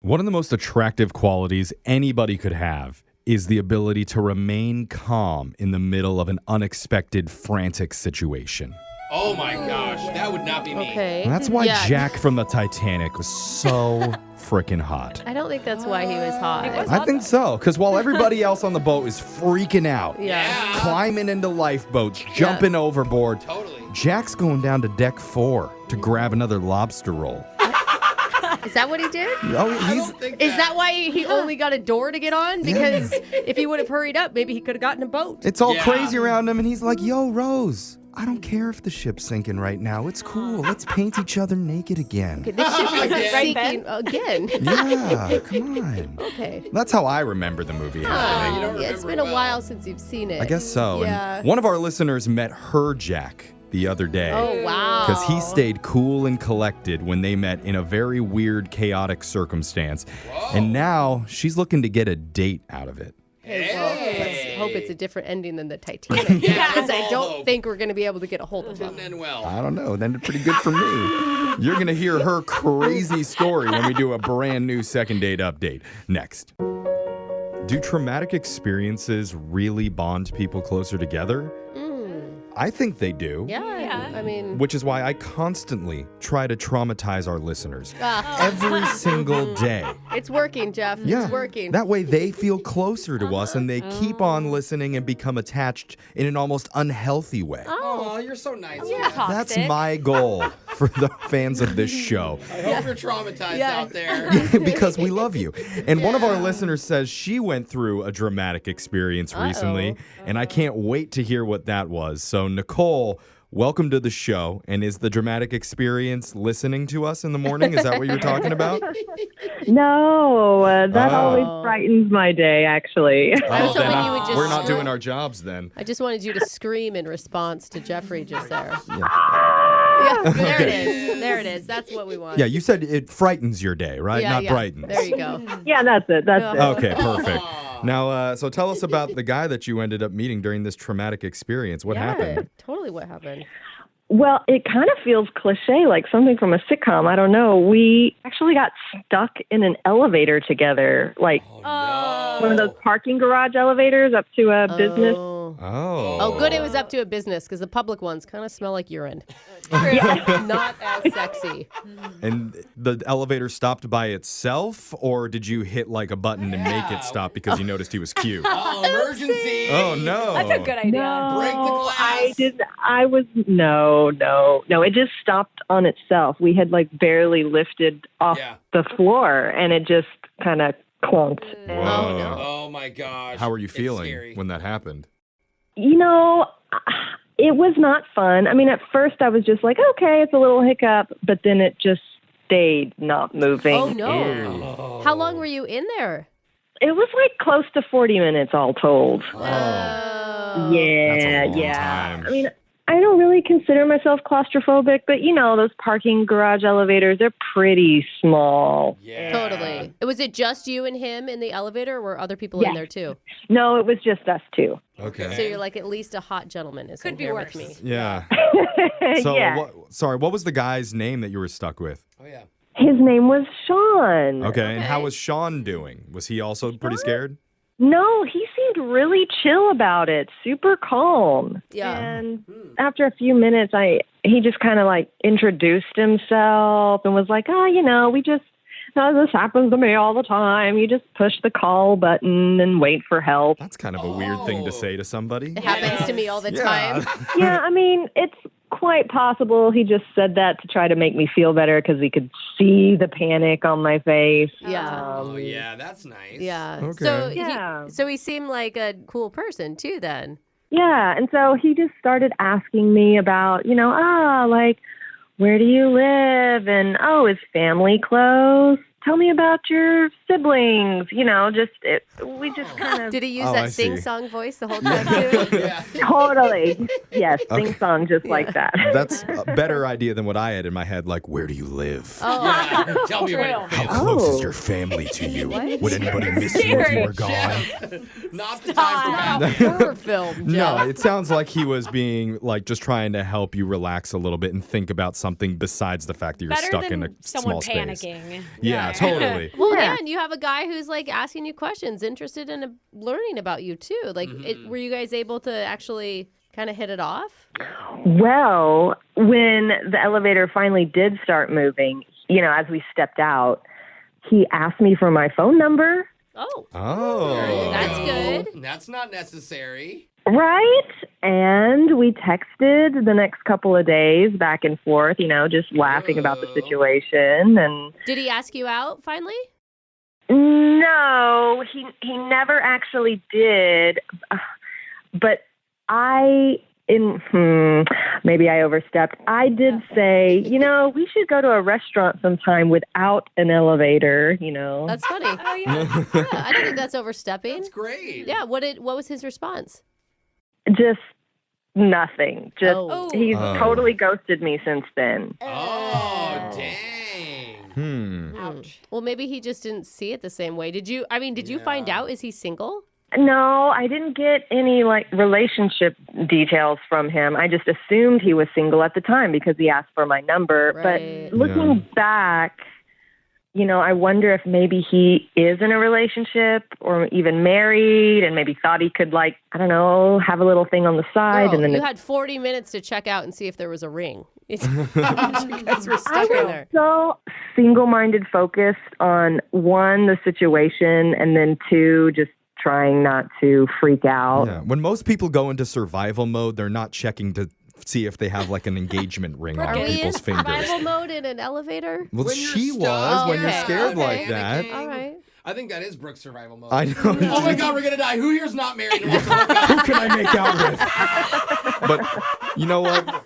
One of the most attractive qualities anybody could have is the ability to remain calm in the middle of an unexpected, frantic situation. Oh my gosh, that would not be me. Okay. And that's why Jack from the Titanic was so freaking hot. I don't think that's why he was hot. I think so, because while everybody else on the boat is freaking out, Yeah. climbing into lifeboats, jumping overboard, Totally. Jack's going down to deck 4 to grab another lobster roll. Is that what he did? Oh, I he's don't think Is that why he only got a door to get on? Because if he would have hurried up, maybe he could have gotten a boat. it's all Yeah. crazy around him, and he's like, "Yo, Rose, I don't care if the ship's sinking right now. It's cool. Let's paint each other naked again." Okay, this ship wasn't Right, sinking again. Yeah, come on. Okay. That's how I remember the movie. You happening. don't Yeah, it's remember been a well. while since you've seen it. I guess so. Yeah. And one of our listeners met her Jack the other day. Oh, wow. Because he stayed cool and collected when they met in a very weird, chaotic circumstance. Whoa. And now she's looking to get a date out of it. Okay, well, let's Hey. hope it's a different ending than the Titanic. Yeah, Because I let's all don't hope. think we're going to be able to get a hold of him. Didn't end well. I don't know. It ended pretty good for me. You're going to hear her crazy story when we do a brand new second date update next. Do traumatic experiences really bond people closer together? I think they do. Yeah. I mean, Which is why I constantly try to traumatize our listeners ah, every single day. it's working, Jeff. Yeah. It's working. That way they feel closer to us and they keep on listening and become attached in an almost unhealthy way. Oh, you're so nice. Yeah. man. That's my goal for the fans of this show. I hope you're traumatized Yeah. out there. Because we love you. And one of our listeners says she went through a dramatic experience recently, and I can't wait to hear what that was. So, Nicole, welcome to the show. And is the dramatic experience listening to us in the morning? Is that what you're talking about? No, that Oh. always brightens my day, actually. I was hoping then you would just we're not scream. doing our jobs then. I just wanted you to scream in response to Jeffrey just there. Yeah. Yeah, there it is. There it is. That's what we want. Yeah, you said it frightens your day, right? Yeah, Not yeah. brightens. There you go. Yeah, that's it. That's it. Okay, perfect. Now, so tell us about the guy that you ended up meeting during this traumatic experience. What Yeah, happened? totally what happened. Well, it kind of feels cliche, like something from a sitcom. I don't know. We actually got stuck in an elevator together, like one of those parking garage elevators up to a business. Oh. Oh, good. It was up to a business because the public ones kind of smell like urine. Not as sexy. And the elevator stopped by itself, or did you hit like a button to make it stop because you noticed he was cute? Oh, emergency. Oh, no. That's a good idea. No, Break the glass. I didn't. I was no. It just stopped on itself. We had like barely lifted off Yeah. the floor, and it just kind of clunked. Whoa. Oh my gosh. How were you It's feeling scary. when that happened? You know, it was not fun. I mean, at first I was just like, okay, it's a little hiccup, but then it just stayed not moving. Oh, no. Oh. How long were you in there? It was like close to 40 minutes all told. Oh. Yeah, That's a long yeah. time. I mean, I don't really consider myself claustrophobic, but you know, those parking garage elevators, they're pretty small. Yeah. Totally. Was it just you and him in the elevator, or were other people in Yes. there too? No, it was just us two. Okay. So you're like, at least a hot gentleman is Could in be here worse. with me. Yeah. So, yeah. what was the guy's name that you were stuck with? Oh yeah. His name was Sean. Okay. And how Okay. was Sean doing? Was he also pretty scared? No, he seemed really chill about it, super calm. Yeah. And after a few minutes, he just kind of like introduced himself and was like, this happens to me all the time. You just push the call button and wait for help. That's kind of a weird thing to say to somebody. It happens to me all the time. Yeah, I mean, it's quite possible he just said that to try to make me feel better because he could see the panic on my face. Yeah. Oh yeah, that's nice. Yeah. Okay. So Yeah. he seemed like a cool person too then. Yeah, and so he just started asking me about, like, where do you live? And, is family close? Tell me about your siblings, we just kind of Did he use I that see. sing-song voice the whole time, too? Yeah. totally, yes, sing song just like that. That's a better idea than what I had in my head. Like, where do you live? Oh, Yeah. Tell me about your How family. close is your family to you? What? Would anybody miss you if you were gone? Not the time for a horror film, No, Jeff. it sounds like he was being like just trying to help you relax a little bit and think about something besides the fact that you're Better stuck than in a someone small panicking. space. Yeah, totally. Well, Yeah. and you have a guy who's like asking you questions, interested in learning about you too. Like, were you guys able to actually kind of hit it off? Well, when the elevator finally did start moving, as we stepped out, he asked me for my phone number. Oh, Oh. That's good. That's not necessary. Right. And we texted the next couple of days back and forth, just laughing about the situation. And did he ask you out finally? no, he never actually did. But maybe I overstepped. I did say, we should go to a restaurant sometime without an elevator, That's funny. Oh, yeah. Yeah, I don't think that's overstepping. That's great. Yeah. What was his response? Just nothing. Just Oh. he's Oh. totally ghosted me since then. Oh, dang. Ouch. Well, maybe he just didn't see it the same way. Did you find out? Is he single? No, I didn't get any relationship details from him. I just assumed he was single at the time because he asked for my number. Right. But looking back, I wonder if maybe he is in a relationship or even married and maybe thought he could have a little thing on the side. Girl, and then you had 40 minutes to check out and see if there was a ring. You guys were stuck in I there. was so single-minded focused on, one, the situation, and then two, just trying not to freak out. Yeah. When most people go into survival mode, they're not checking to see if they have like an engagement ring Are on we in people's fingers. survival mode in an elevator? Well, When you're she stuck, was when you're okay, scared okay. like that. Panicking. All right. I think that is Brooke's survival mode. I know. Oh my God, we're gonna die. Who here's not married? and wants to hook up? Who can I make out with? But you know what?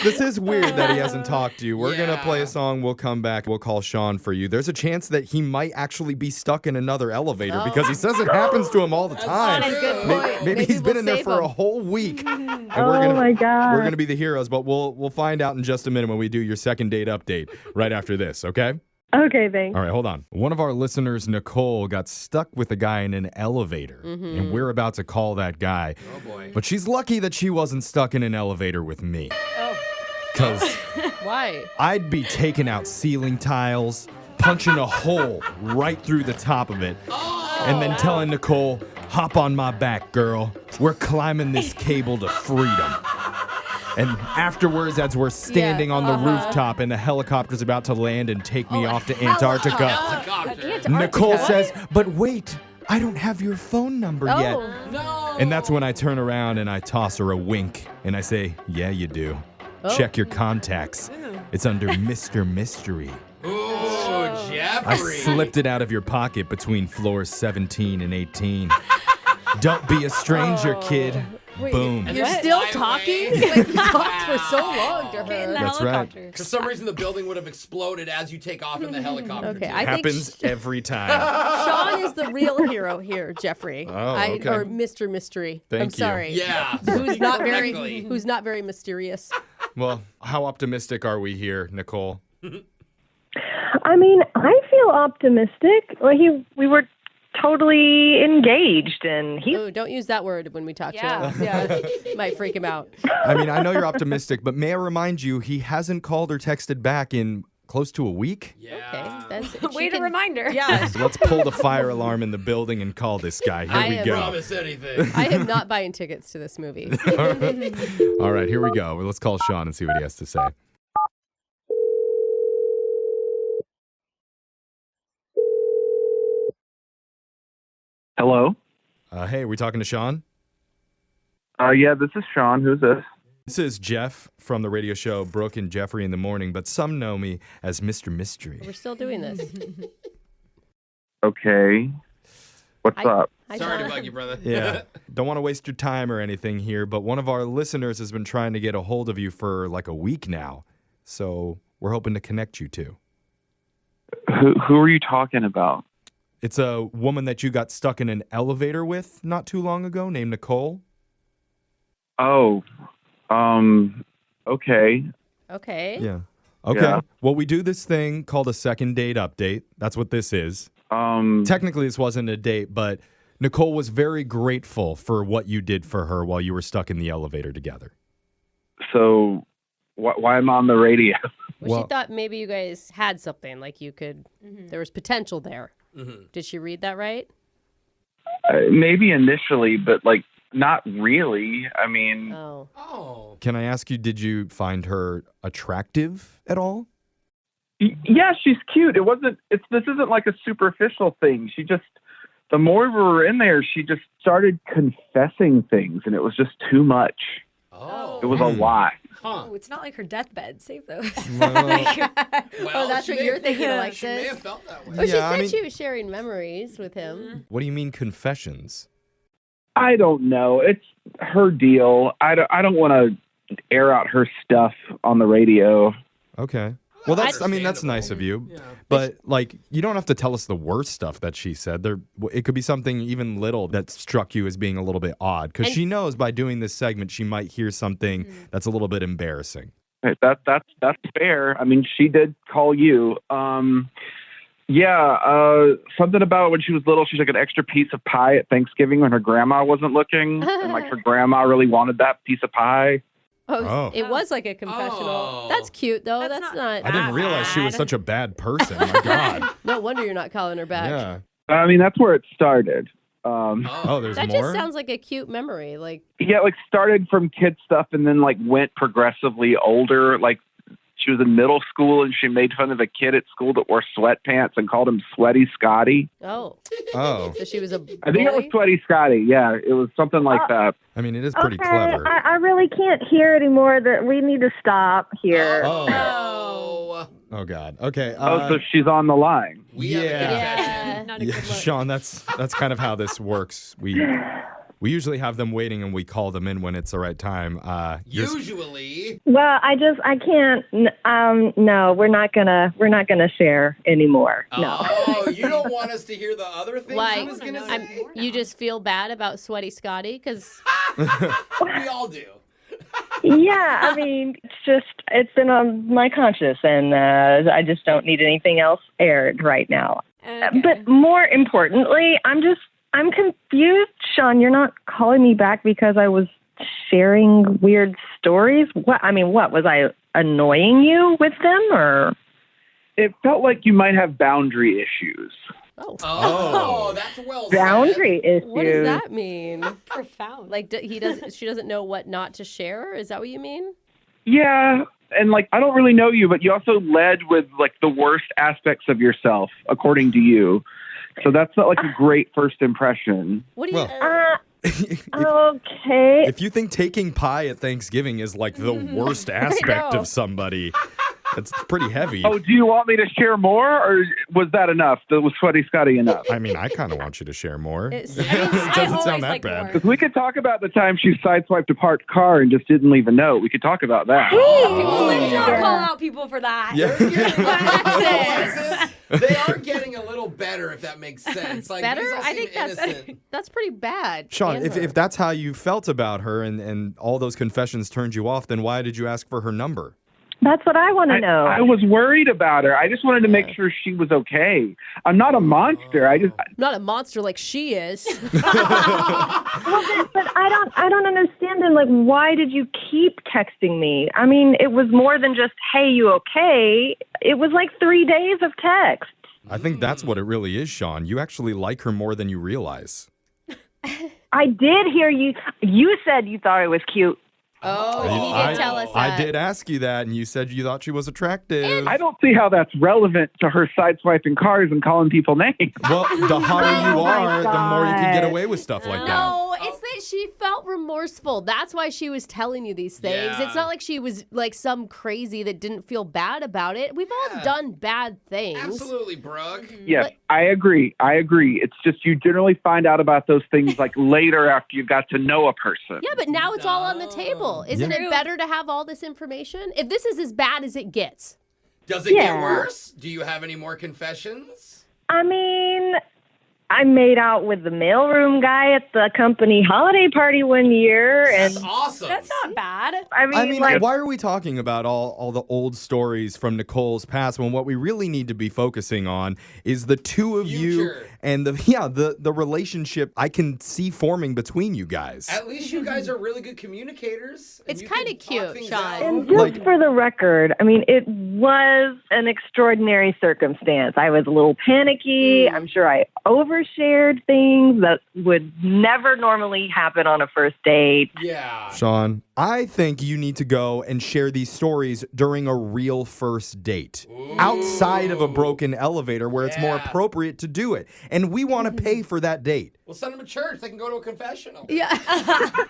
This is weird that he hasn't talked to you. We're gonna play a song. We'll come back. We'll call Sean for you. There's a chance that he might actually be stuck in another elevator because he says it happens to him all the time. That's a good Maybe- point. Maybe he's been we'll in there save for him. a whole week. And Oh, my God. We're gonna be the heroes, but we'll find out in just a minute when we do your second date update right after this, okay? Okay, thanks. All right, hold on. One of our listeners, Nicole, got stuck with a guy in an elevator, and we're about to call that guy. Oh boy. But she's lucky that she wasn't stuck in an elevator with me. Oh, Because why? I'd be taking out ceiling tiles, punching a hole right through the top of it, and then telling Nicole, hop on my back, girl. We're climbing this cable to freedom. And afterwards, as we're standing on the rooftop and the helicopter's about to land and take me off to Antarctica, Helicopter. Nicole says, but wait, I don't have your phone number yet. Oh, No. And that's when I turn around and I toss her a wink and I say, yeah, you do. Oh. Check your contacts. It's under Mr. Mystery. Ooh, I Jeffrey. slipped it out of your pocket between floors 17 and 18. Don't be a stranger, kid. Boom. And you're then still fly talking? away. Like, you talked for so long to Get in her. the That's right. helicopter. For some reason, the building would have exploded as you take off in the helicopter. Okay, too. I think Happens every time. Sean is the real hero here, Jeffrey. Oh, okay. Or Mr. Mystery. Thank I'm you. sorry. Yeah. Who's not Correctly. very mysterious. Well, how optimistic are we here, Nicole? I mean, I feel optimistic. Well, we were totally engaged, and he. Oh, don't use that word when we talk Yeah. to him. Yeah, might freak him out. I mean, I know you're optimistic, but may I remind you, he hasn't called or texted back in close to a week? Yeah. Okay, that's Wait a reminder. Yeah, So let's pull the fire alarm in the building and call this guy. Here I we am- go. Promise anything. I am not buying tickets to this movie. All right, here we go. Well, let's call Sean and see what he has to say. Hello. Hey, we talking to Sean? Yeah, this is Sean. Who's this? This is Jeff from the radio show Brooke and Jeffrey in the Morning, but some know me as Mr. Mystery. We're still doing this. Okay. What's up? Hi, Sorry to Sean. bug you, brother. Yeah. Don't want to waste your time or anything here, but one of our listeners has been trying to get a hold of you for like a week now. So we're hoping to connect you two. Who are you talking about? It's a woman that you got stuck in an elevator with not too long ago named Nicole. Oh, okay. Okay. Yeah. Okay. Yeah. Well, we do this thing called a second date update. That's what this is. Technically, this wasn't a date, but Nicole was very grateful for what you did for her while you were stuck in the elevator together. So why am I on the radio? Well, she thought maybe you guys had something, like you could, there was potential there. Did she read that right? Maybe initially, but like not really. I mean, Oh. Can I ask you, did you find her attractive at all? yeah, she's cute. This isn't like a superficial thing. The more we were in there, she just started confessing things, and it was just too much. Oh. It was a lot. Huh. Oh, it's not like her deathbed. Save those. Well, that's she what may you're have- thinking, She may Alexis. have felt that way. Well, she Yeah, said I mean- she was sharing memories with him. What do you mean confessions? I don't know. It's her deal. I don't want to air out her stuff on the radio. Okay. Well, that's nice Understandable. of you. Yeah. But, like, you don't have to tell us the worst stuff that she said. It could be something even little that struck you as being a little bit odd. Because she knows by doing this segment, she might hear something that's a little bit embarrassing. Hey, that's fair. I mean, she did call you. Something about when she was little, she took an extra piece of pie at Thanksgiving when her grandma wasn't looking, and like her grandma really wanted that piece of pie. Oh. It was like a confessional. Oh. That's cute, though. That's That's not not. I didn't realize she was such a bad person. My God. No wonder you're not calling her back. Yeah. I mean, that's where it started. Oh, there's That more? just sounds like a cute memory. Like, Yeah, like started from kid stuff and then like went progressively older. Like she was in middle school and she made fun of a kid at school that wore sweatpants and called him Sweaty Scotty. oh, Oh. so she was a I think it was bully? Sweaty Scotty. Yeah, it was something like that. I mean, it is pretty clever. I really can't hear anymore. That we need to stop here. Oh. Oh, God. Okay. So she's on the line. We have a Yeah. confession. Yeah. Not a Yeah, good look. Sean, that's kind of how this works. We usually have them waiting and we call them in when it's the right time. Usually. Well, I can't. No, we're not gonna share anymore. No. Oh, you don't want us to hear the other things Like, he was going to I'm- say? You just feel bad about Sweaty Scotty because We all do. Yeah, I mean, it's been on my conscience, and I just don't need anything else aired right now. Okay. But more importantly, I'm confused, Sean. You're not calling me back because I was sharing weird stories. What was I annoying you with them, or? It felt like you might have boundary issues. Oh, that's well said. Boundary issues. what does that mean? Profound. Like she doesn't know what not to share? Is that what you mean? Yeah, and like I don't really know you, but you also led with like the worst aspects of yourself, according to you. So that's not like a great first impression. What do you? Well- Okay. If you think taking pie at Thanksgiving is like the worst aspect know. of somebody, that's pretty heavy. Oh, do you want me to share more, or was that enough? Was Sweaty Scotty enough? I mean, I kind of want you to share more. It's- It I doesn't always sound that like bad. more. Because we could talk about the time she sideswiped a parked car and just didn't leave a note. We could talk about that. Let's not call out people for that. Yeah. Alexis, they are getting a little better, if that makes sense. Like, better? these all I seem think that's innocent. that's pretty bad. Sean, and if her. that's how you felt about her and all those confessions turned you off, then why did you ask for her number? That's what I want to know. I was worried about her. I just wanted to make sure she was okay. I'm not a monster. not a monster like she is. But I don't understand. And like, why did you keep texting me? I mean, it was more than just, "Hey, you okay?" It was like 3 days of text. I think that's what it really is, Sean. You actually like her more than you realize. I did hear you. You said you thought it was cute. Oh, he I- did tell us that. I did ask you that, and you said you thought she was attractive. I don't see how that's relevant to her sideswiping cars and calling people names. Well, the hotter you Oh my are, the more you can get God. away with stuff like that. No, it's that she felt remorseful. That's why she was telling you these things. Yeah. It's not like she was like some crazy that didn't feel bad about it. We've all done bad things. Absolutely, Brooke. Yes, But- I agree. It's just you generally find out about those things like later after you've got to know a person. Yeah, but now it's all on the table. Isn't Yeah. it better to have all this information? If this is as bad as it gets. Does it get Yeah. worse? Do you have any more confessions? I mean, I made out with the mailroom guy at the company holiday party one year, and That's awesome. That's not bad. I mean, like, why are we talking about all the old stories from Nicole's past when what we really need to be focusing on is the two of you and the relationship I can see forming between you guys. At least you guys are really good communicators. It's kind of cute, Sean. and just for the record, I mean, it was an extraordinary circumstance. I was a little panicky. I'm sure I overshared things that would never normally happen on a first date. Yeah. Sean, I think you need to go and share these stories during a real first date. Outside of a broken elevator where it's more appropriate to do it. And we want to pay for that date. We'll send them to church. They can go to a confessional. Yeah.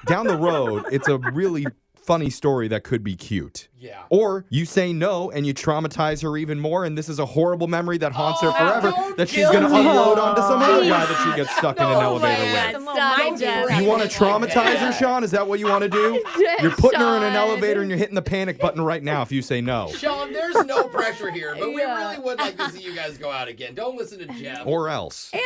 Down the road, it's a really funny story that could be cute. Yeah. Or you say no and you traumatize her even more, and this is a horrible memory that haunts her forever that she's going to unload onto some other guy that she gets stuck in an elevator with. Stop, Jeff. You want to traumatize her, Sean? Is that what you want to do? You're putting her in an elevator and you're hitting the panic button right now if you say no. Sean, there's no pressure here, but we really would like to see you guys go out again. Don't listen to Jeff. Or else. And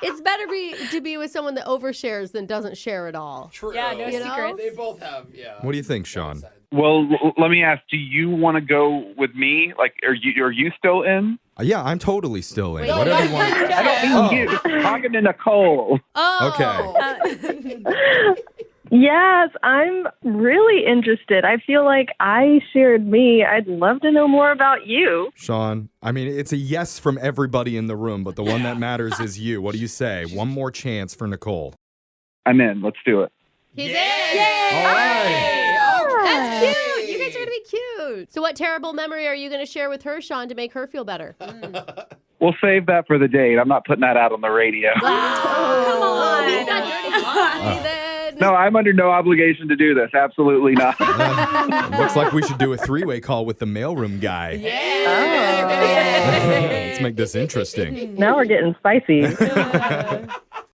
it's better to be with someone that overshares than doesn't share at all. True. Yeah, no secrets. They both have, What do you think, Sean? Well, let me ask, do you want to go with me? Like, are you still in? Yeah, I'm totally still in. Wait, Whatever you want. I don't mean you. Talking to Nicole. Oh. Okay. Yes, I'm really interested. I feel like I shared me. I'd love to know more about you. Sean, I mean, it's a yes from everybody in the room, but the one that matters is you. What do you say? One more chance for Nicole. I'm in. Let's do it. He's in. All right. That's cute. You guys are going to be cute. So what terrible memory are you going to share with her, Sean, to make her feel better? We'll save that for the date. I'm not putting that out on the radio. Come on. He's not dirty laundry then. No, I'm under no obligation to do this. Absolutely not. Looks like we should do a three-way call with the mailroom guy. Yeah. Let's make this interesting. Now we're getting spicy.